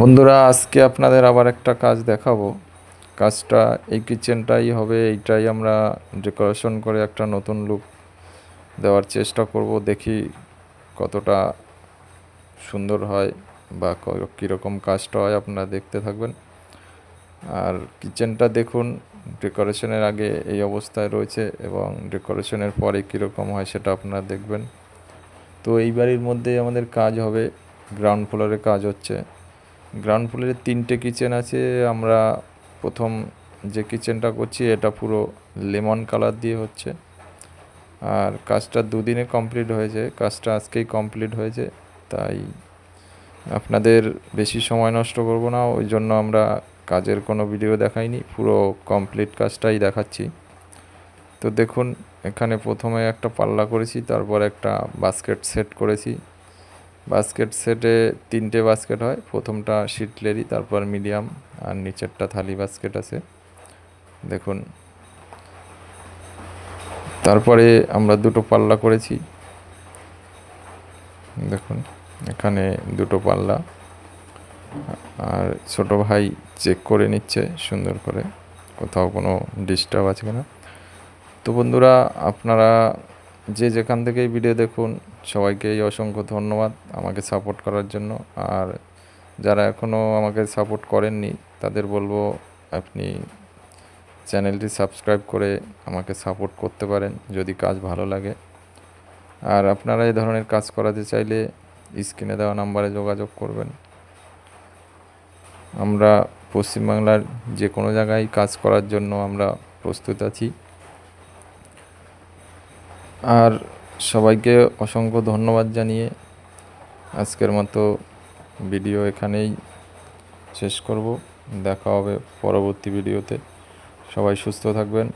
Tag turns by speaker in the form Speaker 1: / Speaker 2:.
Speaker 1: বন্ধুরা, আজকে আপনাদের আবার একটা কাজ দেখাবো। কাজটা এই কিচেনটাই হবে, এইটাই আমরা ডেকোরেশন করে একটা নতুন লুক দেওয়ার চেষ্টা করব। দেখি কতটা সুন্দর হয় বা কীরকম কাজটা হয়, আপনারা দেখতে থাকবেন। আর কিচেনটা দেখুন, ডেকোরেশনের আগে এই অবস্থায় রয়েছে এবং ডেকোরেশনের পরে কীরকম হয় সেটা আপনারা দেখবেন। তো এই বাড়ির মধ্যে আমাদের কাজ হবে, গ্রাউন্ড ফ্লোরে কাজ হচ্ছে। গ্রাউন্ড ফ্লোরে 3টে কিচেন আছে। আমরা প্রথম যে কিচেনটা করছি এটা পুরো লেমন কালার দিয়ে হচ্ছে। আর কাজটা 2 দিনে কমপ্লিট হয়েছে, কাজটা আজকেই কমপ্লিট হয়েছে। তাই আপনাদের বেশি সময় নষ্ট করব না, ওই জন্য আমরা কাজের কোনো ভিডিও দেখাইনি, পুরো কমপ্লিট কাজটাই দেখাচ্ছি। তো দেখুন, এখানে প্রথমে একটা পাল্লা করেছি, তারপর একটা বাস্কেট সেট করেছি। বাস্কেট সেটে 3টে বাস্কেট হয়, প্রথমটা শিটলেরি, তারপর মিডিয়াম, আর নিচেরটা থালি বাস্কেট আছে দেখুন। তারপরে আমরা 2টো পাল্লা করেছি দেখুন, এখানে 2টো পাল্লা। আর ছোট ভাই চেক করে নিচ্ছে সুন্দর করে কোথাও কোনো ডিস্টার্ব আছে কিনা। তো বন্ধুরা, আপনারা যে যেখান থেকেই ভিডিও দেখুন, সবাইকেই অসংখ্য ধন্যবাদ আমাকে সাপোর্ট করার জন্য। আর যারা এখনও আমাকে সাপোর্ট করেননি তাদের বলবো, আপনি চ্যানেলটি সাবস্ক্রাইব করে আমাকে সাপোর্ট করতে পারেন যদি কাজ ভালো লাগে। আর আপনারা এই ধরনের কাজ করাতে চাইলে স্ক্রিনে দেওয়া নাম্বারে যোগাযোগ করবেন। আমরা পশ্চিমবাংলার যে কোনো জায়গায় কাজ করার জন্য আমরা প্রস্তুত আছি। আর সবাইকে অসংখ্য ধন্যবাদ জানিয়ে আজকের মতো ভিডিও এখানেই শেষ করব। দেখা হবে পরবর্তী ভিডিওতে। সবাই সুস্থ থাকবেন।